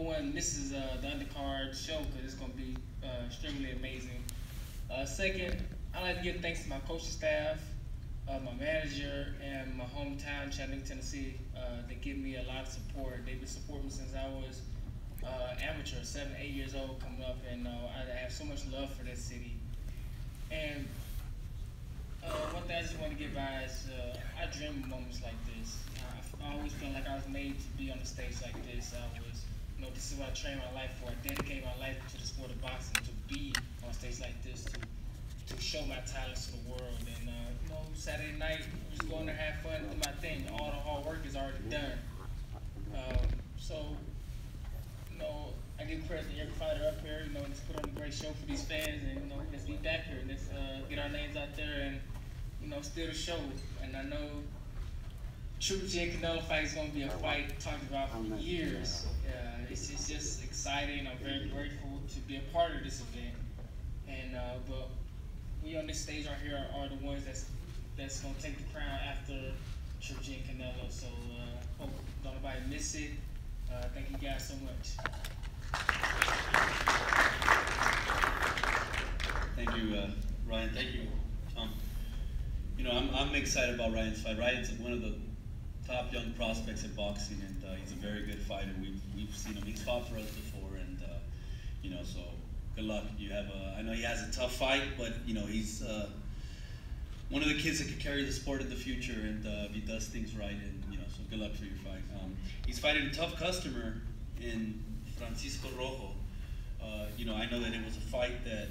hope one misses the undercard show because it's going to be extremely amazing. Second, I'd like to give thanks to my coaching staff, my manager, and my hometown, Chattanooga, Tennessee. They give me a lot of support. They've been supporting me since I was amateur, 7, 8 years old, coming up, and I have so much love for that city. And one thing I just want to get by is I dream of moments like this. I always felt like I was made to be on the stage like this. This is what I trained my life for. I dedicated my life to the sport of boxing, to be on stage like this, to show my talents to the world. And Saturday night, I'm just going to have fun, do my thing. All the hard work is already done. I give credit to every fighter up here. Let's put on a great show for these fans, and let's be back here. Let's get our names out there and steal the show. And I know Triple G and Canelo fight is going to be a fight talked about for years. It's just exciting. I'm very grateful to be a part of this event. And but we on this stage right here are the ones that's going to take the crown after Triple G and Canelo. So hope don't nobody miss it. Thank you guys so much. Thank you, Ryan. Thank you, Tom. I'm excited about Ryan's fight. Ryan's one of the top young prospects in boxing, and he's a very good fighter. We've seen him. He's fought for us before, and so good luck. I know he has a tough fight, but he's one of the kids that could carry the sport in the future, and if he does things right, and so good luck for your fight. He's fighting a tough customer in Francisco Rojo. I know that it was a fight that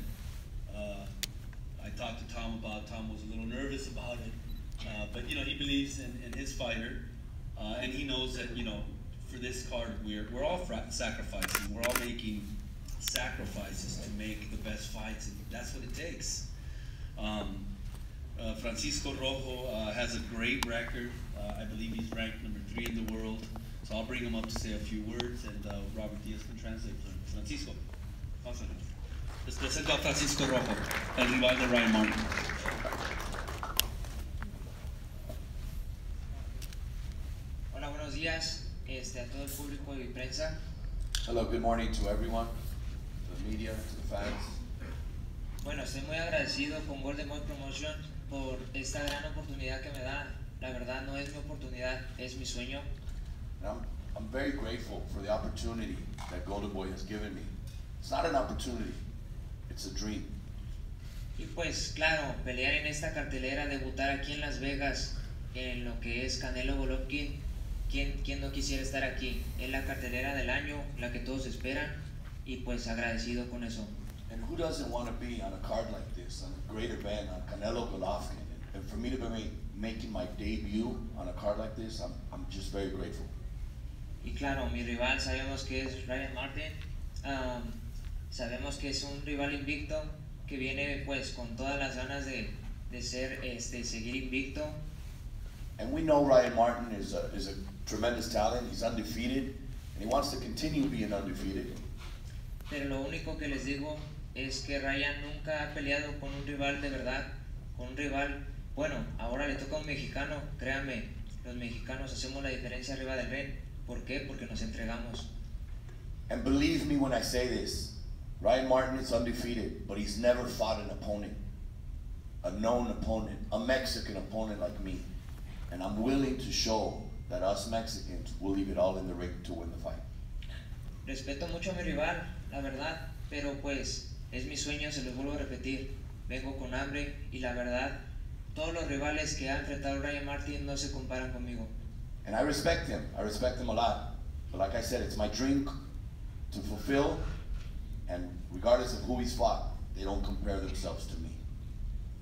I talked to Tom about. Tom was a little nervous about it, but he believes in his fighter, and he knows that for this card we're all sacrificing. We're all making sacrifices to make the best fights, and that's what it takes. Francisco Rojo has a great record. I believe he's ranked number 3 in the world. So I'll bring him up to say a few words, and Robert Diaz can translate for him. Francisco, les presento a Francisco Rojo, el rival de Ryan Martin. Hola, buenos días a todo el público y prensa. Hello, good morning to everyone, to the media, to the fans. Bueno, estoy muy agradecido con Golden Boy Promotion por esta gran oportunidad que me da. La verdad no es mi oportunidad, es mi sueño. I'm very grateful for the opportunity that Golden Boy has given me. It's not an opportunity, it's a dream. Y pues claro, pelear en esta cartelera, debutar aquí en Las Vegas, en lo que es Canelo-GGG, ¿quién no quisiera estar aquí? Es la cartelera del año, la que todos esperan, y pues agradecido con eso. And who doesn't want to be on a card like this, on a great event, on Canelo-GGG? And for me to be making my debut on a card like this, I'm just very grateful. Y claro, mi rival sabemos que es Ryan Martin, sabemos que es un rival invicto, que viene pues con todas las ganas de seguir invicto. And we know Ryan Martin is a tremendous talent. He's undefeated, and he wants to continue being undefeated. Pero lo único que les digo es que Ryan nunca ha peleado con un rival de verdad, con un rival, bueno, ahora le toca a un mexicano, créanme, los mexicanos hacemos la diferencia arriba del ring. ¿Por qué? Porque nos entregamos. And believe me when I say this, Ryan Martin is undefeated, but he's never fought an opponent, a known opponent, a Mexican opponent like me. And I'm willing to show that us Mexicans will leave it all in the ring to win the fight. Respeto mucho a mi rival, la verdad, pero pues es mi sueño, se los vuelvo a repetir. Vengo con hambre y la verdad, todos los rivales que ha enfrentado Ryan Martin no se comparan conmigo. And I respect him a lot. But like I said, it's my dream to fulfill, and regardless of who he's fought, they don't compare themselves to me.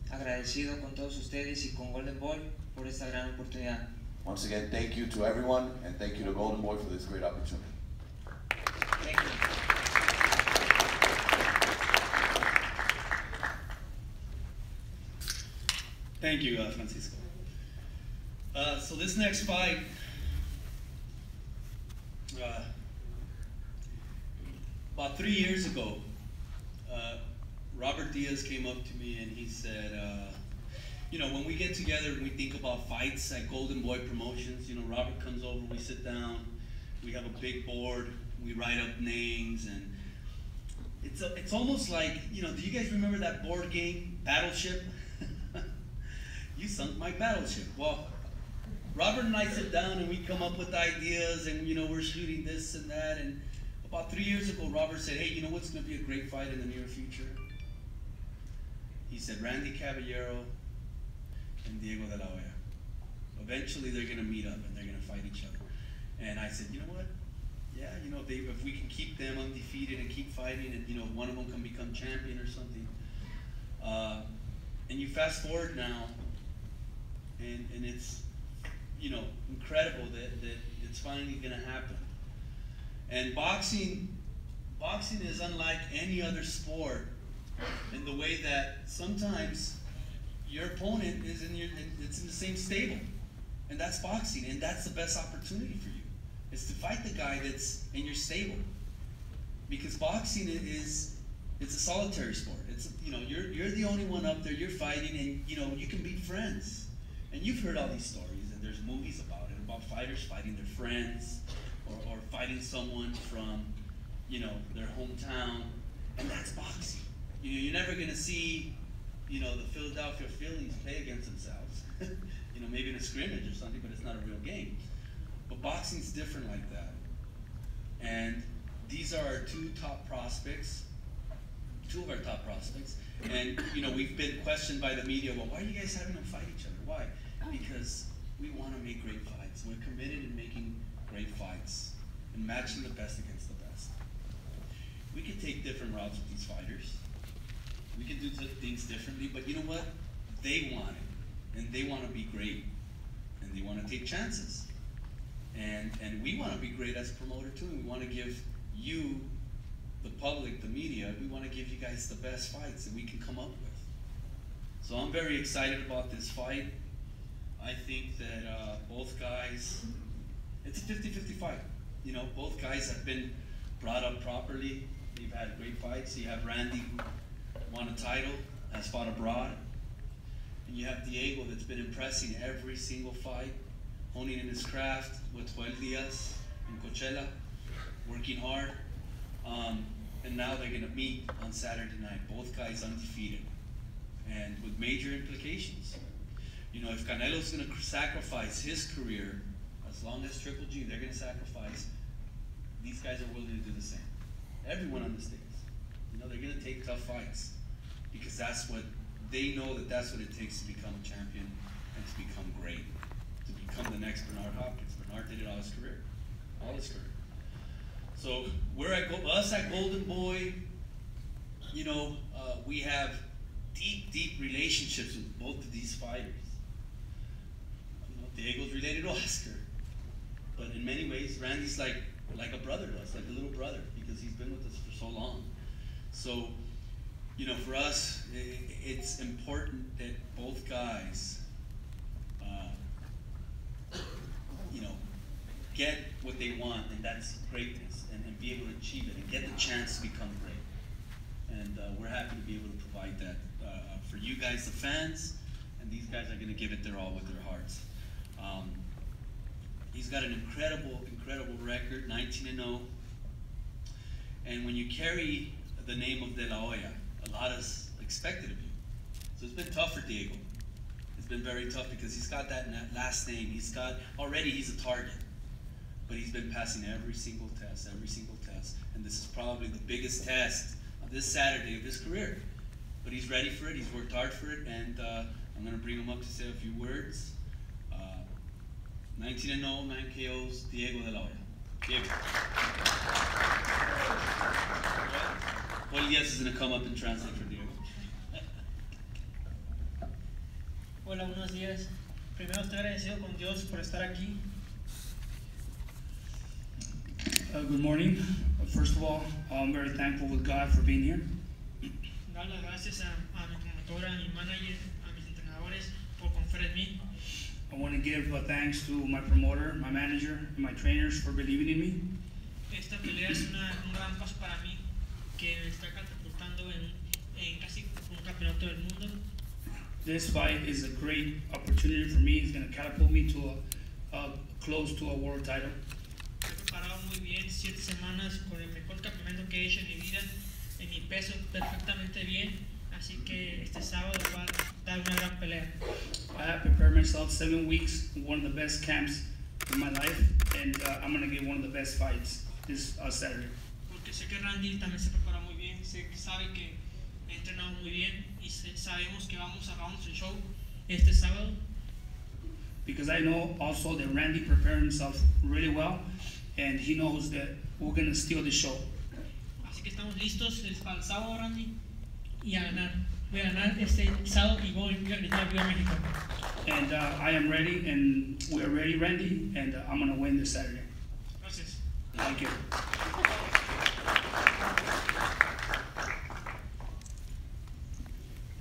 Agradecido con todos ustedes y con Golden Boy por esta gran oportunidad. Once again, thank you to everyone, and thank you to Golden Boy for this great opportunity. Thank you. Thank you, Francisco. So this next fight, about 3 years ago, Robert Diaz came up to me and he said, when we get together and we think about fights at Golden Boy Promotions, Robert comes over, we sit down, we have a big board, we write up names, and it's almost like, you know, do you guys remember that board game, Battleship? You sunk my battleship. Well, Robert and I sit down and we come up with ideas, and, you know, we're shooting this and that, and about 3 years ago, Robert said, hey, you know what's going to be a great fight in the near future? He said, Randy Caballero and Diego de la Hoya. Eventually, they're going to meet up and they're going to fight each other. And I said, you know what? Yeah, you know, if we can keep them undefeated and keep fighting, and, you know, one of them can become champion or something. And you fast forward now, and it's, you know, incredible that it's finally going to happen. And boxing is unlike any other sport in the way that sometimes your opponent is it's in the same stable, and that's boxing, and that's the best opportunity for you, is to fight the guy that's in your stable, because boxing it's a solitary sport. It's, you know, you're the only one up there, you're fighting, and, you know, you can be friends. And you've heard all these stories, and there's movies about it, about fighters fighting their friends, or fighting someone from, you know, their hometown, and that's boxing. You know, you're never going to see, you know, the Philadelphia Phillies play against themselves. You know, maybe in a scrimmage or something, but it's not a real game. But boxing's different like that. And these are our two of our top prospects. And, you know, we've been questioned by the media, well, why are you guys having them fight each other? Why? Because we want to make great fights. We're committed in making great fights and matching the best against the best. We could take different routes with these fighters. We can do things differently, but you know what? They want it, and they want to be great, and they want to take chances. And we want to be great as a promoter too, and we want to give you, the public, the media, we want to give you guys the best fights that we can come up with. So I'm very excited about this fight. I think that both guys, it's a 50-50 fight. You know, both guys have been brought up properly. They've had great fights. You have Randy, who won a title, has fought abroad. And you have Diego, that's been impressing every single fight, honing in his craft with Joel Diaz in Coachella, working hard. And now they're going to meet on Saturday night, both guys undefeated, and with major implications. You know, if Canelo's going to sacrifice his career, as long as Triple G, they're going to sacrifice, these guys are willing to do the same. Everyone on the stage. You know, they're going to take tough fights, because that's what, they know that that's what it takes to become a champion and to become great, to become the next Bernard Hopkins. Bernard did it all his career. So we're us at Golden Boy, you know, we have deep relationships with both of these fighters. You know, Diego's related to Oscar, but in many ways, Randy's like a brother to us, like a little brother, because he's been with us for so long. So, you know, for us, it's important that both guys, you know, get what they want, and that's greatness, and be able to achieve it, and get the chance to become great. And we're happy to be able to provide that for you guys, the fans, and these guys are going to give it their all with their hearts. He's got an incredible record, 19-0. And when you carry the name of De La Hoya, a lot is expected of you. So it's been tough for Diego. It's been very tough because he's got that last name. He's a target. But he's been passing every single test. And this is probably the biggest test of this Saturday of his career. But he's ready for it, he's worked hard for it, and I'm gonna bring him up to say a few words. 19-0, man KOs, Diego de la Hoya. Diego. Well, yes is gonna come up and translate for Diego. Hola, buenos días. Primero estoy agradecido con Dios por estar aquí. Good morning. First of all, I'm very thankful with God for being here. Dar las gracias a mi promotora, a mi manager, a mis entrenadores por confiar en mí. I want to give thanks to my promoter, my manager, and my trainers for believing in me. Esta pelea es un gran paso para mí, que me está catapultando en casi un campeonato del mundo. This fight is a great opportunity for me. It's going to catapult me to close to a world title. He preparado muy muy bien, 7 semanas con el mejor campamento que he hecho en mi vida, en mi peso perfectamente bien, así que este sábado va a dar una gran pelea. I have prepared myself 7 weeks, one of the best camps in my life, and I'm going to get one of the best fights this Saturday. Porque sé que Randy también se prepara muy bien, sabe que he entrenado muy bien y sabemos que vamos a darnos el show este sábado. Because I know also that Randy prepared himself really well, and he knows that we're going to steal the show. Así que estamos listos para el sábado, Randy, y a ganar. Voy a ganar este sábado y voy a gritar Viva México. And I am ready, and we're ready, Randy, and I'm going to win this Saturday. Gracias. Thank you.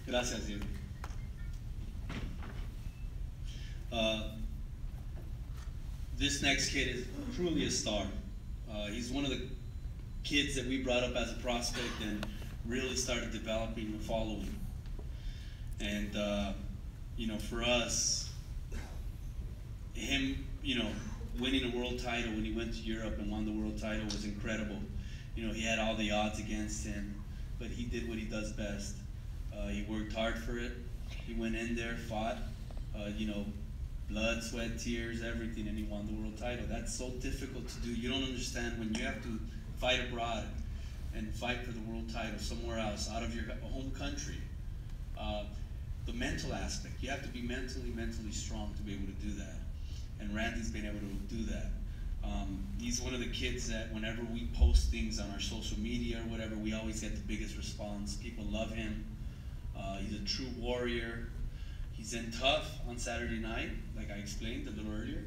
Gracias, Diego. This next kid is truly a star. He's one of the kids that we brought up as a prospect and really started developing a following. And, you know, for us, him, you know, winning a world title when he went to Europe and won the world title was incredible. You know, he had all the odds against him, but he did what he does best. He worked hard for it. He went in there, fought, you know, blood, sweat, tears, everything, and he won the world title. That's so difficult to do. You don't understand when you have to fight abroad and fight for the world title somewhere else, out of your home country. The mental aspect, you have to be mentally strong to be able to do that. And Randy's been able to do that. He's one of the kids that whenever we post things on our social media or whatever, we always get the biggest response. People love him. He's a true warrior. He's in tough on Saturday night, like I explained a little earlier,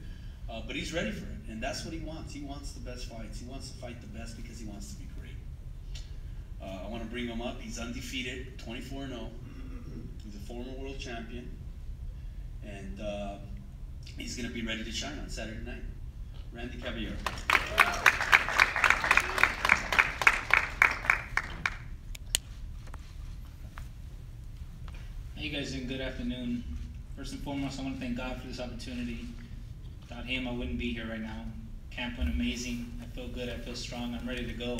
but he's ready for it, and that's what he wants. He wants the best fights. He wants to fight the best because he wants to be great. I want to bring him up. He's undefeated, 24-0. He's a former world champion, and he's going to be ready to shine on Saturday night. Randy Caballero. How you guys doing? Good afternoon. First and foremost, I want to thank God for this opportunity. Without him, I wouldn't be here right now. Camp went amazing. I feel good. I feel strong. I'm ready to go.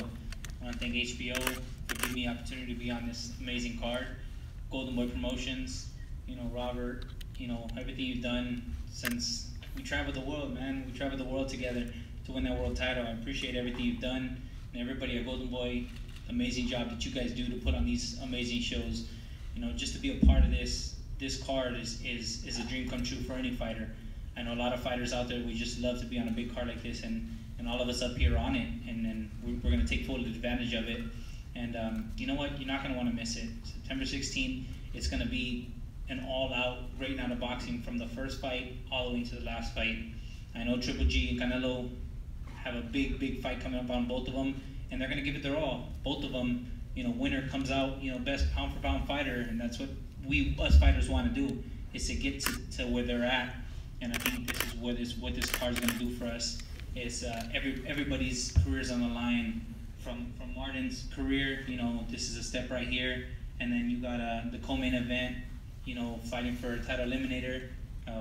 I want to thank HBO for giving me the opportunity to be on this amazing card. Golden Boy Promotions, you know, Robert, you know, everything you've done since we traveled the world, man. We traveled the world together to win that world title. I appreciate everything you've done. And everybody at Golden Boy, amazing job that you guys do to put on these amazing shows. You know, just to be a part of this card is a dream come true for any fighter. I know a lot of fighters out there, we just love to be on a big card like this, and all of us up here on it, and we're going to take full advantage of it. And you know what? You're not going to want to miss it. September 16th, it's going to be an all-out great night of boxing from the first fight all the way to the last fight. I know Triple G and Canelo have a big fight coming up on both of them, and they're going to give it their all. Both of them, you know, winner comes out, you know, best pound-for-pound fighter, and that's what us fighters want to do, is to get to where they're at. And I think this is what this card's going to do for us. Is everybody's careers on the line. From Martin's career, you know, this is a step right here, and then you got the co-main event, you know, fighting for a title eliminator.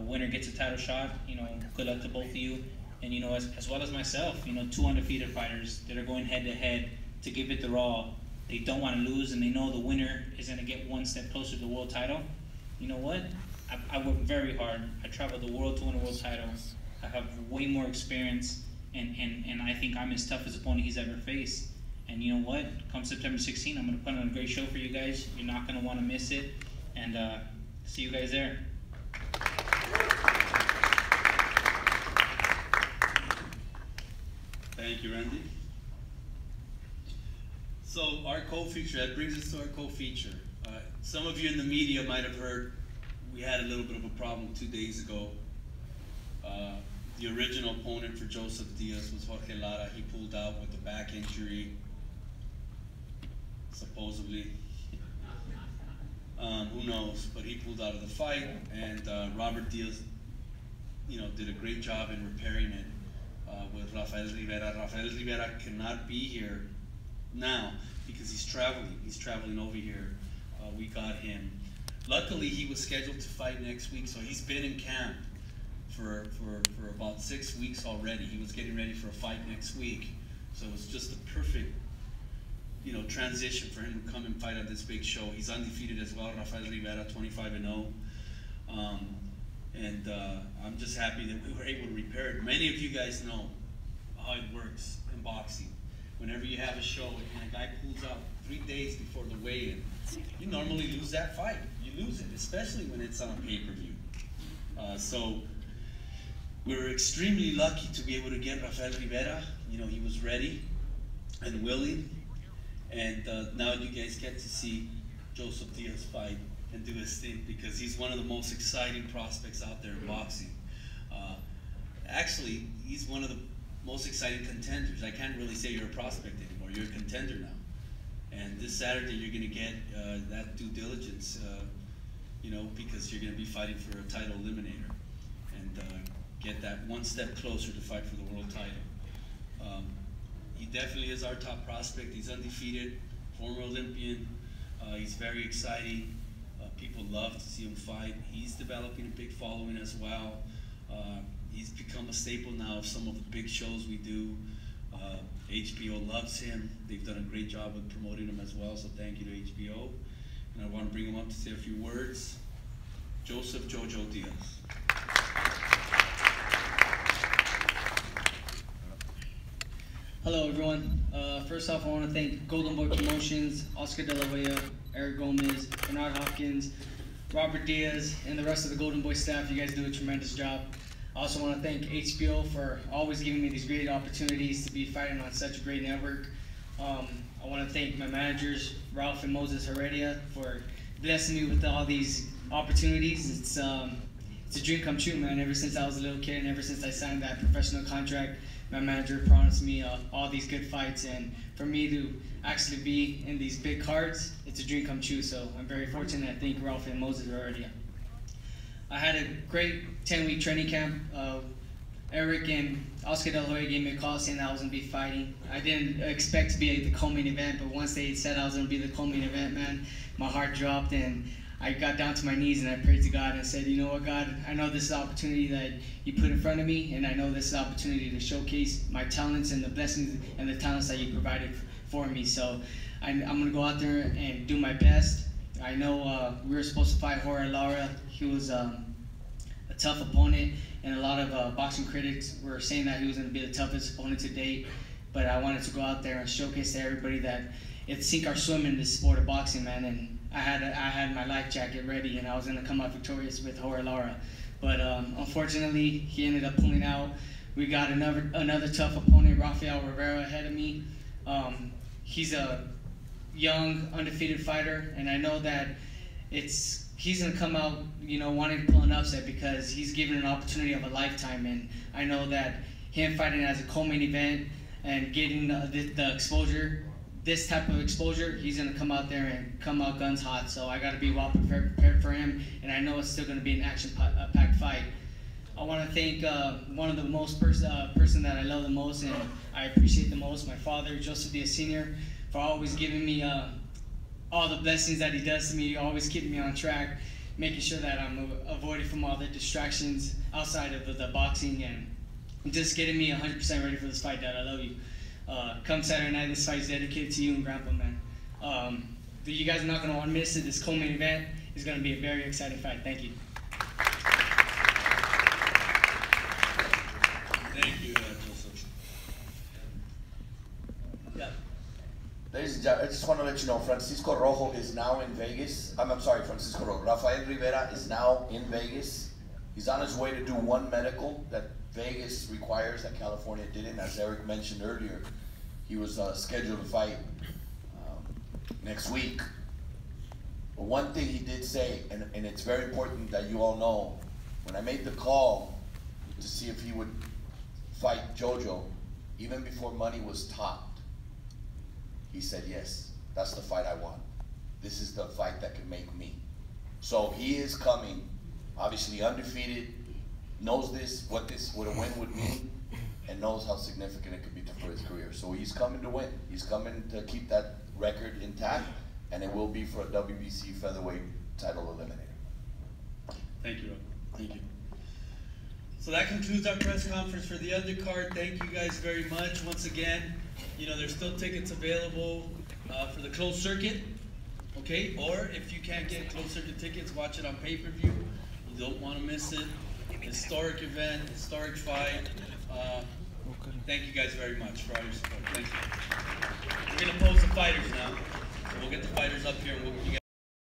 Winner gets a title shot. You know, good luck to both of you, and you know, as well as myself, you know, 2 undefeated fighters that are going head to head to give it their all. They don't want to lose, and they know the winner is going to get one step closer to the world title. You know what? I work very hard. I traveled the world to win a world title. I have way more experience, and I think I'm as tough as opponent he's ever faced. And you know what? Come September 16th, I'm going to put on a great show for you guys. You're not going to want to miss it. And see you guys there. Thank you, Randy. So our co-feature, that brings us to our co-feature. Some of you in the media might have heard we had a little bit of a problem 2 days ago. The original opponent for Joseph Diaz was Jorge Lara. He pulled out with a back injury, supposedly. Who knows? But he pulled out of the fight, and Robert Diaz, you know, did a great job in repairing it with Rafael Rivera. Rafael Rivera cannot be here now because he's traveling. He's traveling over here. We got him. Luckily, he was scheduled to fight next week, so he's been in camp. for about 6 weeks already. He was getting ready for a fight next week, so it was just the perfect, you know, transition for him to come and fight at this big show. He's undefeated as well, Rafael Rivera, 25-0. I'm just happy that we were able to repair it. Many of you guys know how it works in boxing. Whenever you have a show and a guy pulls out 3 days before the weigh-in, you normally lose that fight. You lose it, especially when it's on pay-per-view. So we were extremely lucky to be able to get Rafael Rivera. You know, he was ready and willing. And now you guys get to see Joseph Diaz fight and do his thing, because he's one of the most exciting prospects out there in boxing. Actually, he's one of the most exciting contenders. I can't really say you're a prospect anymore. You're a contender now. And this Saturday, you're going to get that due diligence, you know, because you're going to be fighting for a title eliminator and get that one step closer to fight for the world title. He definitely is our top prospect. He's undefeated, former Olympian. He's very exciting. People love to see him fight. He's developing a big following as well. He's become a staple now of some of the big shows we do. HBO loves him. They've done a great job with promoting him as well, so thank you to HBO. And I want to bring him up to say a few words. Joseph Jojo Diaz. Hello everyone. First off, I want to thank Golden Boy Promotions, Oscar De La Hoya, Eric Gomez, Bernard Hopkins, Robert Diaz, and the rest of the Golden Boy staff. You guys do a tremendous job. I also want to thank HBO for always giving me these great opportunities to be fighting on such a great network. I want to thank my managers, Ralph and Moses Heredia, for blessing me with all these opportunities. It's a dream come true, man. Ever since I was a little kid and ever since I signed that professional contract, my manager promised me all these good fights, and for me to actually be in these big cards, it's a dream come true. So I'm very fortunate. I thank Ralph and Moses Heredia. I had a great 10-week training camp. Eric and Oscar De La Hoya gave me a call saying that I was going to be fighting. I didn't expect to be at the co-main event, but once they said I was going to be the co-main event, man, my heart dropped, and I got down to my knees and I prayed to God and said, you know what, God, I know this is an opportunity that you put in front of me, and I know this is an opportunity to showcase my talents and the blessings and the talents that you provided for me. So I'm going to go out there and do my best. I know we were supposed to fight Jorge Lara. He was a tough opponent, and a lot of boxing critics were saying that he was going to be the toughest opponent to date. But I wanted to go out there and showcase to everybody that it's sink or swim in this sport of boxing, man. And I had my life jacket ready, and I was going to come out victorious with Jorge Lara. But unfortunately, he ended up pulling out. We got another tough opponent, Rafael Rivera, ahead of me. He's a young, undefeated fighter, and I know that he's going to come out, you know, wanting to pull an upset because he's given an opportunity of a lifetime. And I know that him fighting as a co-main event and getting the exposure, this type of exposure, he's going to come out there and come out guns hot. So I got to be well prepared for him, and I know it's still going to be an action-packed fight. I want to thank one of the most person that I love the most and I appreciate the most, my father, Joseph Diaz Sr., for always giving me all the blessings that he does to me, always keeping me on track, making sure that I'm avoided from all the distractions outside of the boxing, and just getting me 100% ready for this fight, Dad. I love you. Come Saturday night, this fight is dedicated to you and Grandpa, man. You guys are not going to want to miss it. This co-main event is going to be a very exciting fight. Thank you. Thank you, Joseph. Yeah. Ladies and gentlemen, I just want to let you know, Francisco Rojo is now in Vegas. I'm sorry, Francisco Rojo. Rafael Rivera is now in Vegas. He's on his way to do one medical that Vegas requires that California didn't. As Eric mentioned earlier, he was scheduled to fight next week. But one thing he did say, and it's very important that you all know, when I made the call to see if he would fight Jojo, even before money was topped, he said, yes, that's the fight I want. This is the fight that can make me. So he is coming, obviously undefeated, knows what a win would mean, and knows how significant it could be for his career. So he's coming to win. He's coming to keep that record intact, and it will be for a WBC featherweight title eliminator. Thank you, Rob. Thank you. So that concludes our press conference for the undercard. Thank you guys very much. Once again, you know, there's still tickets available for the closed circuit, okay? Or if you can't get closed circuit tickets, watch it on pay-per-view. You don't want to miss it. Historic event, historic fight. Thank you guys very much for all your support. Thank you. We're going to pose the fighters now. So we'll get the fighters up here and we'll, you guys